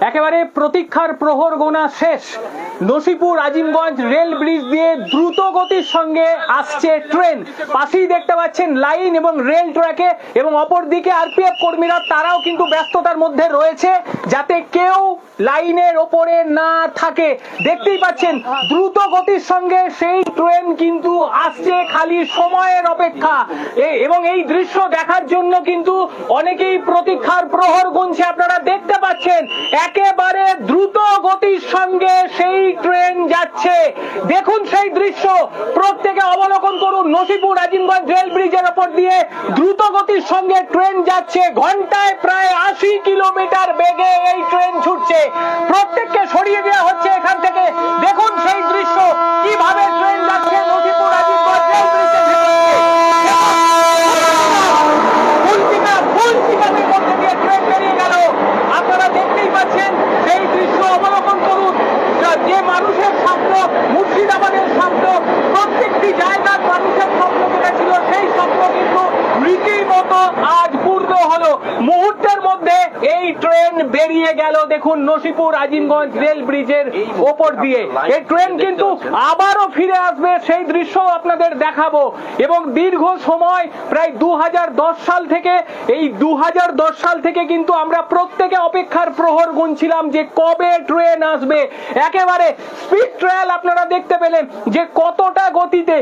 একেবারে প্রতীক্ষার প্রহর গোনা শেষ। নসিপুর আজিমগঞ্জ রেল ব্রিজ দিয়ে দ্রুত গতির সঙ্গে আসছে ট্রেন। পাশেই দেখতে পাচ্ছেন লাইন এবং রেল ট্র্যাকে, এবং অপরদিকে আরপিএফ কর্মীরা তারাও কিন্তু ব্যস্ততার মধ্যে রয়েছে যাতে কেউ লাইনের ওপরে না থাকে। দেখতেই পাচ্ছেন দ্রুত গতির সঙ্গে সেই ট্রেন কিন্তু আসছে, খালি সময়ের অপেক্ষা। এবং এই দৃশ্য দেখার জন্য কিন্তু অনেকেই প্রতীক্ষার প্রহর গুনছে। আপনারা দেখতে পাচ্ছেন একেবারে দ্রুত গতির সঙ্গে সেই ট্রেন যাচ্ছে। দেখুন সেই দৃশ্য, প্রত্যেকে অবলোকন করুন। নসিপুর আজিমগঞ্জ রেল ব্রিজের ওপর দিয়ে দ্রুত গতির সঙ্গে ট্রেন যাচ্ছে। ঘন্টায় প্রায় 80 কিলোমিটার বেগে এই ট্রেন ছুটছে। প্রত্যেককে সরিয়ে দেওয়া হচ্ছে এখান থেকে। দেখুন সেই দৃশ্য, কিভাবে ট্রেন যাচ্ছে নসিপুর আজিমগঞ্জ রেল ব্রিজের ট্রেন বেরিয়ে গেল। আপনারা দেখতেই পাচ্ছেন সেই দৃশ্য, অবলোকন করুন। যে মানুষের স্বপ্ন, মুর্শিদাবাদের স্বপ্ন, প্রত্যেকটি জায়গার মানুষের স্বপ্ন যেটা ছিল, সেই স্বপ্ন কিন্তু রীতিমতো আজ পূর্ণ হলো। মুহূর্তের মধ্যে এই ট্রেন বেরিয়ে গেল। দেখুন নসিপুর আজিমগঞ্জ রেল ব্রিজের ওপর দিয়ে এই ট্রেন কিন্তু আবারও ফিরে আসবে, সেই দৃশ্য আপনাদের দেখাবো। এবং দীর্ঘ সময় প্রায় 2010 সাল থেকে, এই 2010 সাল থেকে কিন্তু আমরা প্রত্যেকে অপেক্ষার প্রহর গুনছিলাম যে কবে ট্রেন আসবে। একেবারে স্পিড ট্রায়াল আপনারা দেখতে পেলেন যে কতটা গতিতে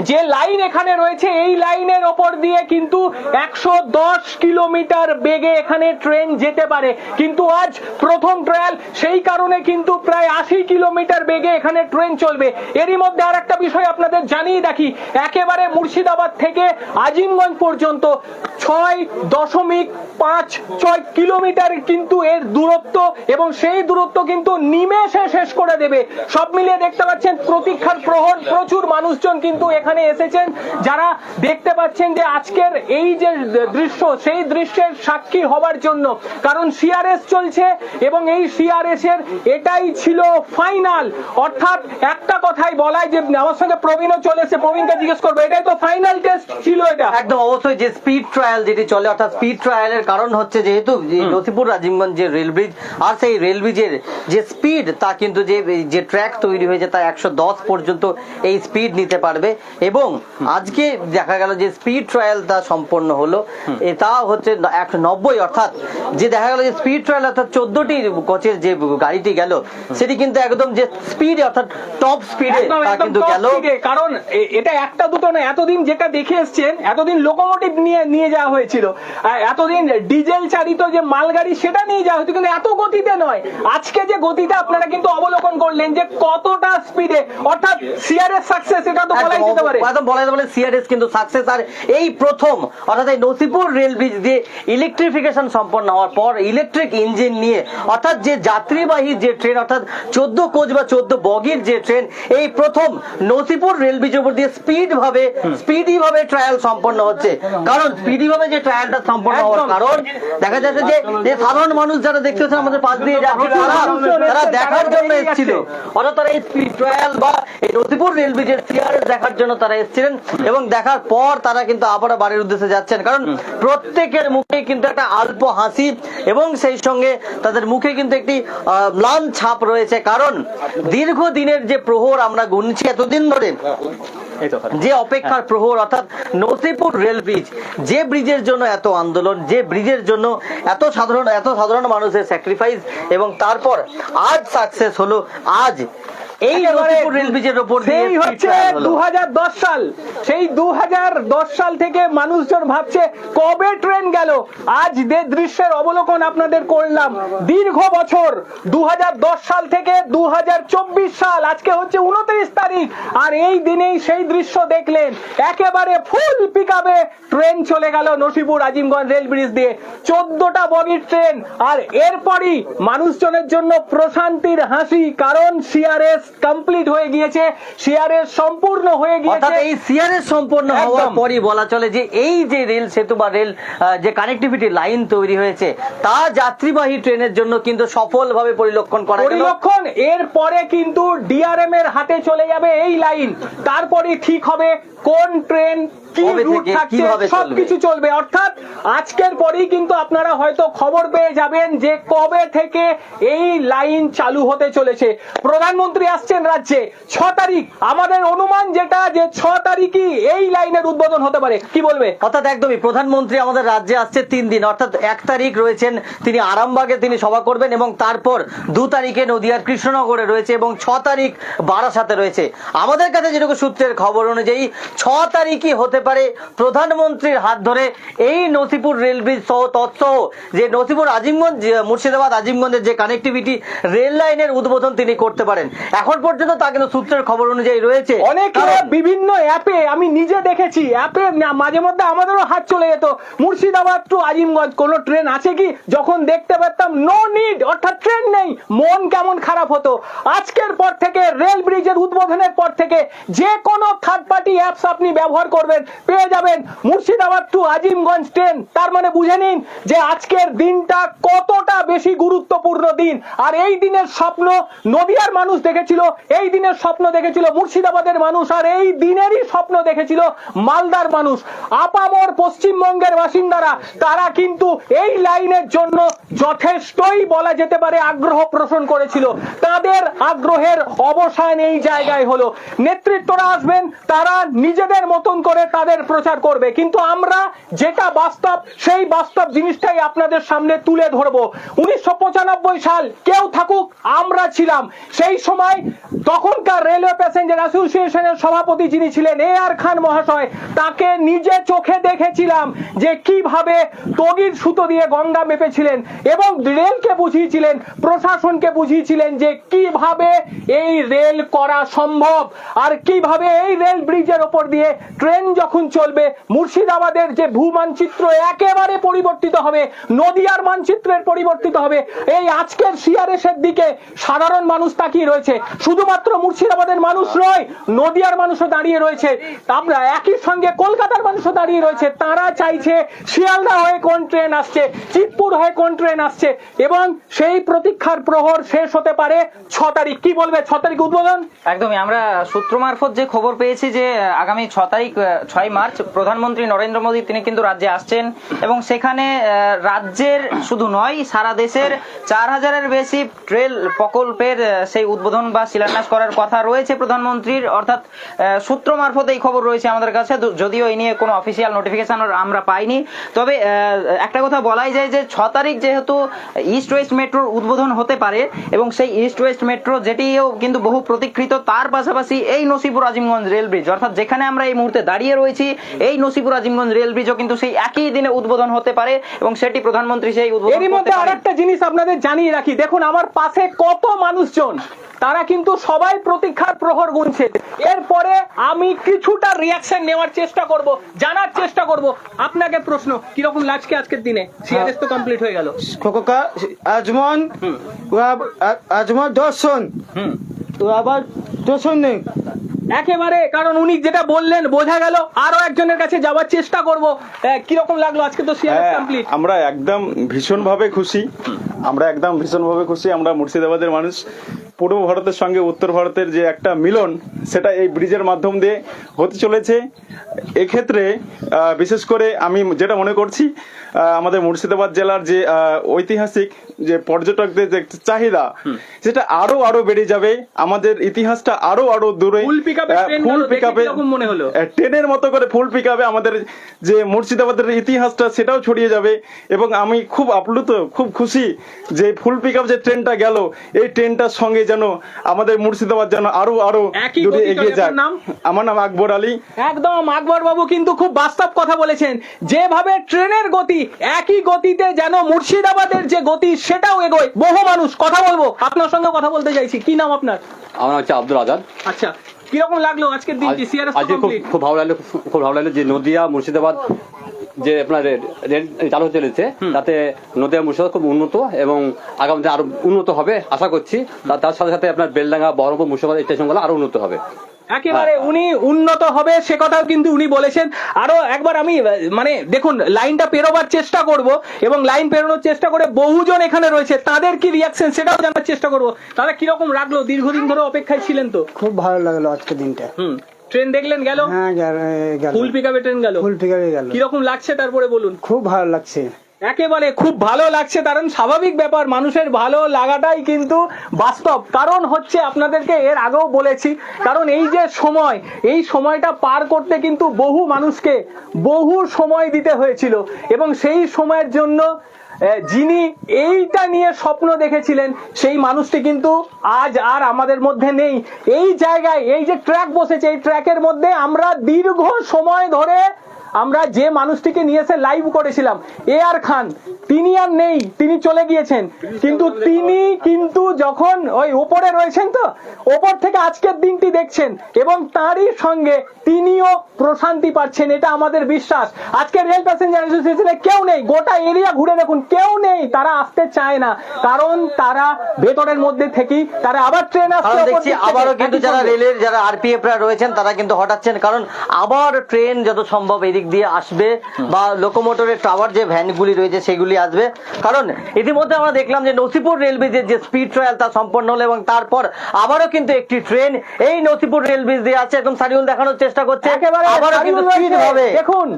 যে লাইন এখানে রয়েছে, এই লাইনের ওপর দিয়ে কিন্তু 110 কিলোমিটার বেগে এখানে ট্রেন যেতে পারে। কিন্তু আজ প্রথম ট্রায়াল, সেই কারণে কিন্তু প্রায় 80 কিলোমিটার বেগে এখানে ট্রেন চলবে। এরই মধ্যে আর একটা বিষয় আপনাদের জানিয়ে রাখি, একেবারে মুর্শিদাবাদ থেকে আজিমগঞ্জ পর্যন্ত 6.56 কিলোমিটার কিন্তু এর দূরত্ব, এবং সেই দূরত্ব কিন্তু নিমেষে শেষ করে দেবে। সব মিলিয়ে দেখতে পাচ্ছেন প্রতীক্ষার প্রহর, প্রচুর মানুষজন কিন্তু এখানে এসেছেন, যারা দেখতে পাচ্ছেন যে আজকের এই যে দৃশ্য, সেই দৃশ্যের সাক্ষী হবার জন্য। কারণ সিআরএস চলছে এবং এই সিআরএস এর এটাই ছিল ফাইনাল। অর্থাৎ একটা কথাই বলাই যে, আমার সঙ্গে প্রবীণও চলেছে, প্রবীণকে জিজ্ঞেস করবো, এটাই তো ফাইনাল টেস্ট ছিল। এটা একদম অবশ্যই যে স্পিড ট্রায়াল যেটি চলে, অর্থাৎ স্পিড ট্রায়ালের কারণ হচ্ছে যেহেতু নসিপুর আজিমগঞ্জ যে রেল ব্রিজ, আর সেই রেল ব্রিজের যে স্পিড, তা কিন্তু যে ট্র্যাক তৈরি হয়েছে তা 110 পর্যন্ত এই স্পিড নিতে পারবে। এবং আজকে দেখা গেল যে স্পিড ট্রায়াল তা সম্পন্ন হলো, তা হচ্ছে 190, অর্থাৎ যে দেখা গেল যে স্পিড ট্রায়াল অর্থাৎ 14টি কোচের যে গাড়িটি গেল, সেটি কিন্তু একদম যে স্পিডে অর্থাৎ টপ স্পিডে তা কিন্তু গেল। কারণ এটা একটা দুটো না, এতদিন যেটা দেখে এসছেন, এতদিন লোকোমোটিভ নিয়ে যাওয়া হয়েছিল, এতদিন ডিজেল চালিত যে মালগাড়ি সেটা নিয়ে যাওয়া হয়েছিল, কিন্তু এত গতিতে নয়। আজকে যে গতিটা আপনারা কিন্তু অবলোকন করলেন যে কতটা স্পিডে, অর্থাৎ সিআরএস সাকসেস, এটা তো বলাই যেতে পারে। একদম বলা যেতে পারে সিআরএস কিন্তু সাকসেস। আর এই প্রথম অর্থাৎ এই নসিপুর রেল ব্রিজ দিয়ে ইলেকট্রিফিকেশন সম্পন্ন হওয়ার পর ইলেকট্রিক ইঞ্জিন নিয়ে, অর্থাৎ যে যাত্রীবাহী যে ট্রেন, অর্থাৎ 14 কোচ বা 14 বগির যে ট্রেন, এই প্রথম নসিপুর রেল ব্রিজের উপর দিয়ে স্পিডি ভাবে ট্রায়াল সম্পন্ন হচ্ছে। কারণ স্পিডি ভাবে যে ট্রায়ালটা সম্পন্ন হওয়ার কারণ দেখা যাচ্ছে যে সাধারণ মানুষ যারা দেখতে হচ্ছে আমাদের পাশ দিয়ে যাচ্ছে, তারা দেখার জন্য এসেছিল, অর্থাৎ তারা এই স্পিড ট্রায়াল বা এই নসিপুর রেল ব্রিজের সিআরএস দেখার জন্য তারা এসেছিলেন। এবং দেখার পর তারা কিন্তু আবারও বাড়ির উদ্দেশ্যে যাচ্ছেন, কারণ প্রত্যেকের মুখে কিন্তু একটা অল্প হাসি এবং সেই সঙ্গে তাদের মুখে কিন্তু একটি ম্লান ছাপ রয়েছে। কারণ দীর্ঘদিনের যে প্রহর আমরা গুনছি এতদিন ধরে, যে অপেক্ষার প্রহর, অর্থাৎ নসিপুর রেল ব্রিজ, যে ব্রিজের জন্য এত আন্দোলন, যে ব্রিজের জন্য এত সাধারণ মানুষের স্যাক্রিফাইস, এবং তারপর আজ সাকসেস হলো। আজ এই নসিপুর রেল ব্রিজের উপর সেই হচ্ছে 2010 সাল। সেই 2010 সাল থেকে মানুষজন ভাবছে কবে ট্রেন গেল। আজ যে দৃশ্যের অবলোকন আপনাদের করলাম, দীর্ঘ বছর 2010 সাল থেকে 2024 সাল, আজকে হচ্ছে 29 তারিখ, আর এই দিনেই সেই দৃশ্য দেখলেন। একেবারে ফুল পিকআপে ট্রেন চলে গেল নসিপুর আজিমগঞ্জ রেল ব্রিজ দিয়ে, 14টা বগির ট্রেন। আর এরপরই মানুষজনের জন্য প্রশান্তির হাসি, কারণ সিআরএস কমপ্লিট হয়ে গিয়েছে, সিআরএস সম্পূর্ণ হয়ে অর্থাৎ গিয়েছে। এই সিআরএস সম্পন্ন হওয়ার একদম। পরই বলা চলে যে এই যে রেল সেতু বা রেল যে কানেক্টিভিটি লাইন তৈরি হয়েছে তা যাত্রীবাহী ট্রেনের জন্য কিন্তু সফলভাবে পরিলক্ষণ করা গেল। পরিলক্ষণ এর পরে কিন্তু ডিআরএম এর হাতে চলে যাবে এই লাইন, তারপরে ঠিক হবে কোন ট্রেন কি কবে রুট থেকে, থাকছে, কিভাবে চলবে। সবকিছু চলবে। অর্থাৎ আজকের পরেই কিন্তু আপনারা হয়তো খবর পেয়ে যাবেন যে কবে থেকে এই লাইন চালু হতে চলেছে। প্রধানমন্ত্রী আসছেন রাজ্যে 6 তারিখ, আমাদের অনুমান যেটা যে 6 তারিখই এই লাইনের উদ্বোধন হতে পারে। কি বলবে? অর্থাৎ একদমই প্রধানমন্ত্রী আমাদের রাজ্যে আসছে 3 দিন, অর্থাৎ 1 তারিখ রয়েছেন তিনি আরামবাগে তিনি সভা করবেন এবং তারপর 2 তারিখে নদিয়ার কৃষ্ণনগরে রয়েছে এবং 6 তারিখ বারাসাতে রয়েছে। আমাদের কাছে যেটুকু সূত্রের খবর অনুযায়ী 6 তারিখই হতে পারে প্রধানমন্ত্রীর হাত ধরে এই নসিপুর রেল ব্রিজ সহ তৎসহ যে নসিপুর আজিমগঞ্জ মুর্শিদাবাদ আজিমগঞ্জের যে কানেক্টিভিটি রেল লাইনের উদ্বোধন তিনি করতে পারেন। এখন পর্যন্ত তা কিন্তু সূত্রের খবর অনুযায়ী রয়েছে। অনেকে বিভিন্ন অ্যাপে, আমি নিজে দেখেছি অ্যাপে মাঝে মধ্যে আমাদেরও হাত চলে যেত মুর্শিদাবাদ টু আজিমগঞ্জ কোন ট্রেন আছে কি, যখন দেখতে পেতাম নো নিড, অর্থাৎ ট্রেন নেই, মন কেমন খারাপ হতো। আজকের পর থেকে রেল ব্রিজের উদ্বোধনের পর থেকে যে কোনো থার্ড পার্টি অ্যাপস আপনি ব্যবহার করবেন, পেয়ে যাবেন মুর্শিদাবাদ টু আজিমগঞ্জ ট্রেন। তার মানে বুঝে নিন যে আজকের দিনটা কতটা বেশি গুরুত্বপূর্ণ দিন। আর এই দিনের স্বপ্ন নদিয়ার মানুষ দেখেছিল, এই দিনের স্বপ্ন দেখেছিল মুর্শিদাবাদের মানুষ, আর এই দিনেরই স্বপ্ন দেখেছিল মালদার মানুষ। আপামর পশ্চিমবঙ্গের বাসিন্দারা তারা কিন্তু এই লাইনের জন্য যথেষ্টই বলা যেতে পারে আগ্রহ পোষণ করেছিল। তাদের আগ্রহের অবসান এই জায়গায় হলো। নেতৃত্বরা আসবেন, তারা নিজেদের মতন করে তাদের প্রচার করবে, কিন্তু আমরা যেটা বাস্তব সেই বাস্তব জিনিসটাই আপনাদের সামনে তুলে ধরবো। 1995 সাল কেউ থাকুক, আমরা ছিলাম সেই সময়, তখনকার রেলওয়ে প্যাসেঞ্জার অ্যাসোসিয়েশনের সভাপতি যিনি ছিলেন AR খান মহাশয়, তাকে নিজে চোখে দেখেছিলাম যে কিভাবে তগির সুতো দিয়ে গঙ্গা মেপেছিলেন এবং রেলকে বুঝিয়েছিলেন, প্রশাসনকে বুঝিয়েছিলেন যে কিভাবে এই রেল করা সম্ভব আর কিভাবে এই রেল ব্রিজের ওপর দিয়ে ট্রেন যখন চলবে মুর্শিদাবাদের যে ভূমানচিত্র একেবারে পরিবর্তিত হবে, নদিয়ার মানচিত্রের পরিবর্তিত হবে। এই আজকের সিআরএস এর দিকে সাধারণ মানুষ তাকিয়ে রয়েছে, শুধুমাত্র মুর্শিদাবাদের মানুষ নয়, নদিয়ার মানুষও দাঁড়িয়ে রয়েছে, আমরা একই সঙ্গে কলকাতার মানুষও দাঁড়িয়ে রয়েছে। তারা চাইছে শিয়ালদা হয়ে কোন ট্রেন আসছে, চিতপুর হয়ে কোন ট্রেন আসছে, এবং সেই প্রতীক্ষার প্রহর শেষ হতে পারে 6 তারিখ। কি বলবে 6 তারিখ উদ্বোধন? একদমই, আমরা সূত্র মারফত যে খবর পেয়েছি যে আগামী 6 মার্চ প্রধানমন্ত্রী নরেন্দ্র মোদী তিনি কিন্তু রাজ্যে আসছেন এবং সেখানে রাজ্যের শুধু নয় সারা দেশের 4000-এর বেশি রেল প্রকল্পের সেই উদ্বোধন বা শিলান্যাস করার কথা রয়েছে প্রধানমন্ত্রীর। অর্থাৎ সূত্র মারফত এই খবর রয়েছে আমাদের কাছে, যদিও এই নিয়ে কোনো অফিসিয়াল নোটিফিকেশন আমরা পাইনি। তবে একটা কথা বলাই যায় যে 6 তারিখ যেহেতু ইস্ট ওয়েস্ট মেট্রোর উদ্বোধন হতে পারে এবং সেই ইস্ট ওয়েস্ট মেট্রো যেটিও কিন্তু বহু প্রতীক্ষিত, তার পাশাপাশি এই নসিপুর আজিমগঞ্জ রেল ব্রিজ, অর্থাৎ যেখানে আমরা এই মুহূর্তে দাঁড়িয়ে রয়েছি এই নসিপুর আজিমগঞ্জ রেল ব্রিজও কিন্তু সেই একই দিনে উদ্বোধন হতে পারে এবং সেটি প্রধানমন্ত্রী সেই উদ্বোধন এরই মধ্যে আরেকটা জিনিস আপনাদের জানিয়ে রাখি, দেখুন আমার পাশে কত মানুষজন, তারা কিন্তু সবাই প্রতীক্ষার প্রহর গুনছে। এরপরে আমি কিছুটা রিয়াকশন নেওয়ার চেষ্টা করব, জানার চেষ্টা করব। আপনাকে প্রশ্ন, কিরকম লাগছে আজকের দিনে? সিআরএস তো কমপ্লিট হয়ে গেল। খোকা আজমন আজমন দর্শন আবার দর্শন নেই একেবারে, কারণ উনি যেটা বললেন বোঝা গেল। আরো একজনের কাছে যাওয়ার চেষ্টা করব। কিরকম লাগলো আজকে তো সিআরএস কমপ্লিট? আমরা একদম ভীষণভাবে খুশি, আমরা মুর্শিদাবাদের মানুষ। পূর্ব ভারতের সঙ্গে উত্তর ভারতের যে একটা মিলন, সেটা এই ব্রিজের মাধ্যম দিয়ে হতে চলেছে। এক্ষেত্রে বিশেষ করে আমি যেটা মনে করছি, আমাদের মুর্শিদাবাদ জেলার যে ঐতিহাসিক যে পর্যটকদের যে চাহিদা, সেটা আরো বেড়ে যাবে। আমাদের ইতিহাসটা আরো দূরে ফুল পিকআপে মনে হলো, ট্রেনের মতো করে ফুল পিকআপে আমাদের যে মুর্শিদাবাদের ইতিহাসটা সেটাও ছড়িয়ে যাবে। এবং আমি খুব আপ্লুত, খুব খুশি যে ফুল পিকআপ যে ট্রেনটা গেল, এই ট্রেনটার সঙ্গে যেন আমাদের মুর্শিদাবাদ যেন আরো দূরে এগিয়ে যায়। আমার নাম আকবর আলী। একদম, আকবর বাবু কিন্তু খুব বাস্তব কথা বলেছেন। যেভাবে ট্রেনের গতি, একই গতিতে যেন মুর্শিদাবাদের যে গতি সেটাও এগোয়। বহু মানুষ, কথা বলবো, আপনার সঙ্গে কথা বলতে চাইছি। কি নাম আপনার? আমার নাম হচ্ছে আব্দুল আজাদ। আচ্ছা, কিরকম লাগলো আজকের দিনটি? সিআরএস আজকে কমপ্লিট। খুব ভালো লাগলো যে নদিয়া মুর্শিদাবাদ যে আপনার রেল চালু হতে চলেছে তাতে নদিয়া মুর্শিদাবাদ খুব উন্নত এবং আগামীতে আরো উন্নত হবে আশা করছি। তার সাথে সাথে আপনার বেলডাঙ্গা, বহরমপুর, মুর্শিদাবাদ স্টেশনগুলো আরো উন্নত হবে। একেবারে উনি উন্নত হবে সে কথাও কিন্তু উনি বলেছেন। আরো একবার আমি মানে দেখুন লাইনটা পেরোবার চেষ্টা করব এবং লাইন পেরোনোর চেষ্টা করে বহুজন এখানে রয়েছে, তাদের কি রিয়াকশন সেটাও জানার চেষ্টা করব। তারা কিরকম লাগলো, দীর্ঘদিন ধরে অপেক্ষায় ছিলেন তো? খুব ভালো লাগলো আজকে দিনটা। ট্রেন দেখলেন গেল? হ্যাঁ গেল, ফুল পিকআপে ট্রেন গেল। ফুল পিকআপে গেল। কিরকম লাগছে তারপরে বলুন? খুব ভালো লাগছে। একেবারে খুব ভালো লাগছে, কারণ স্বাভাবিক ব্যাপার, মানুষের ভালো লাগাটাই কিন্তু বাস্তব। কারণ হচ্ছে আপনাদেরকে এর আগেও বলেছি, কারণ এই যে সময়, এই সময়টা পার করতে কিন্তু বহু মানুষকে বহু সময় দিতে হয়েছিল এবং সেই সময়ের জন্য যিনি এইটা নিয়ে স্বপ্ন দেখেছিলেন সেই মানুষটি কিন্তু আজ আর আমাদের মধ্যে নেই। এই জায়গায় এই যে ট্র্যাক বসেছে, এই ট্র্যাকের মধ্যে আমরা দীর্ঘ সময় ধরে আমরা যে মানুষটিকে নিয়ে এসে লাইভ করেছিলাম, এআর খান, তিনি আর নেই, তিনি চলে গিয়েছেন। কিন্তু তিনি কিন্তু যখন ওই ওপরে রয়েছেন, তো ওপর থেকে আজকের দিনটি দেখছেন এবং তারই সঙ্গে তিনিও প্রশান্তি পাচ্ছেন, এটা আমাদের বিশ্বাস। আজকে রেল প্যাসেঞ্জার অ্যাসোসিয়েশনে কেউ নেই, গোটা এরিয়া ঘুরে দেখুন কেউ নেই, তারা আসতে চায় না, কারণ তারা ভেতরের মধ্যে থেকেই তারা আবার ট্রেন আসছে। দেখছি আবারও কিন্তু যারা রেলের যারা আরপিএফ রা রয়েছেন তারা কিন্তু হটাচ্ছেন, কারণ আবার ট্রেন যত সম্ভব এদিক দিয়ে আসবে বা লোকোমোটরের টাওয়ার যে ভ্যানগুলি রয়েছে সেগুলি আসবে। কারণ ইতিমধ্যে আমরা দেখলাম যে নসিপুর রেল ব্রিজের যে স্পিড ট্রায়াল তা সম্পন্ন হলো এবং তারপর আবারও কিন্তু একটি ট্রেন এই নসিপুর রেল ব্রিজ দিয়ে আছে, একদম সারিউল দেখানোর চেষ্টা করছে, আবারও কিন্তু স্পিড হবে। দেখুন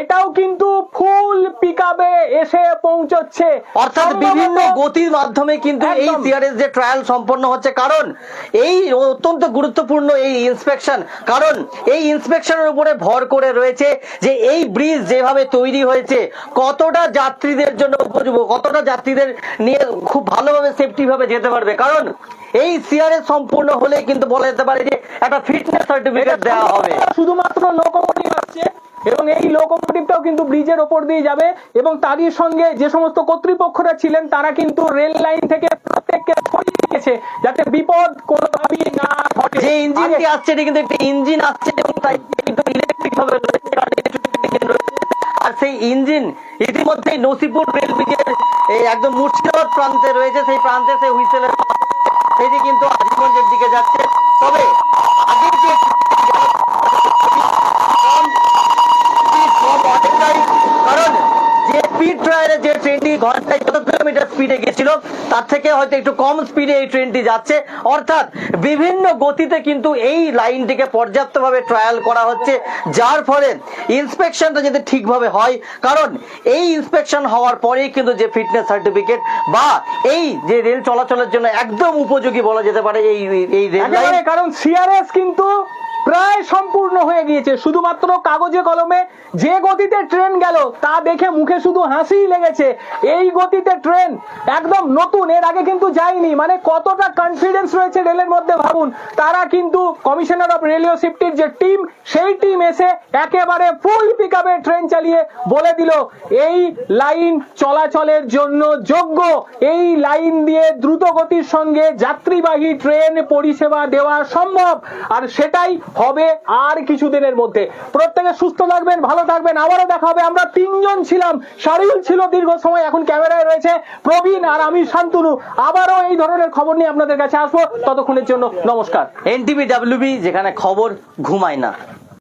এটাও কিন্তু ফুল পিকআপে এসে পৌঁছচ্ছে, অর্থাৎ বিভিন্ন গতির মাধ্যমে কিন্তু এই সিআরএস যে ট্রায়াল সম্পন্ন হচ্ছে। কারণ এই অত্যন্ত গুরুত্বপূর্ণ এই ইন্সপেকশন, কারণ এই ইন্সপেকশনের উপরে ভর করে রয়েছে যে এই ব্রিজ যেভাবে তৈরি হয়েছে কতটা যাত্রীদের জন্য উপযোগী, কতটা যাত্রীদের নিয়ে খুব ভালোভাবে সেফটি ভাবে যেতে পারবে। কারণ এই সিআরএস সম্পূর্ণ হলে কিন্তু বলা যেতে পারে যে একটা ফিটনেস সার্টিফিকেট দেওয়া হবে। শুধুমাত্র লোকোমোটিভ আসছে এবং এই লোকোমোটিভটাও কিন্তু ব্রিজের ওপর দিয়ে যাবে এবং তারই সঙ্গে যে সমস্ত কর্তৃপক্ষরা ছিলেন তারা কিন্তু রেল লাইন থেকে প্রত্যেককে সরিয়ে দিয়েছে যাতে বিপদ কোনোভাবেই না ঘটে। যে ইঞ্জিনটি আসছে এটা কিন্তু একটা ইঞ্জিন আসছে এবং তাই কিন্তু ইলেকট্রিক ভাবে রয়েছে, কারণ electric ইঞ্জিন রয়েছে। আর সেই ইঞ্জিন ইতিমধ্যেই নসিপুর রেল ব্রিজের এই একদম মুর্শিদাবাদ প্রান্তে রয়েছে, সেই প্রান্তে সেই হুইসেলের সেটি কিন্তু আজিমগঞ্জের দিকে যাচ্ছে। তবে আগের যে কারণ যে স্পিড ট্রায়ালে যে ট্রেনটি ঘন্টায় যত কিলোমিটার স্পিডে গেছিল তার থেকে হয়তো একটু কম স্পিডে এই ট্রেনটি যাচ্ছে। অর্থাৎ বিভিন্ন গতিতে কিন্তু এই লাইনটিকে পর্যাপ্তভাবে ট্রায়াল করা হচ্ছে, যার ফলে ইন্সপেকশনটা যদি ঠিকভাবে হয়, কারণ এই ইন্সপেকশন হওয়ার পরেই কিন্তু যে ফিটনেস সার্টিফিকেট বা এই যে রেল চলাচলের জন্য একদম উপযোগী বলা যেতে পারে এই রেল লাইন। কারণ সিআরএস কিন্তু প্রায় সম্পূর্ণ হয়ে গিয়েছে, শুধুমাত্র কাগজে কলমে যে গতিতে ট্রেন গেল তা দেখে মুখে শুধু হাসিই লেগেছে। এই গতিতে ট্রেন একদম নতুন, এর আগে কিন্তু যায়নি, মানে কতটা কনফিডেন্স রয়েছে রেলের মধ্যে ভাবুন। তারা কিন্তু কমিশনার অফ রেলওয়ে সেফটির যে টিম, সেই টিম এসে একেবারে ফুল পিকআপে ট্রেন চালিয়ে বলে দিল এই লাইন চলাচলের জন্য যোগ্য, এই লাইন দিয়ে দ্রুত গতির সঙ্গে যাত্রীবাহী ট্রেন পরিষেবা দেওয়া সম্ভব। আর সেটাই হবে আর কিছুদিনের মধ্যে। প্রত্যেকে সুস্থ থাকবেন, ভালো থাকবেন, আবারও দেখা হবে। আমরা তিনজন ছিলাম, শারিউল ছিল দীর্ঘ সময়, এখন ক্যামেরায় রয়েছে প্রবীণ আর আমি শান্তনু। আবারও এই ধরনের খবর নিয়ে আপনাদের কাছে আসবো, ততক্ষণের জন্য নমস্কার। NTV WB, যেখানে খবর ঘুমায় না।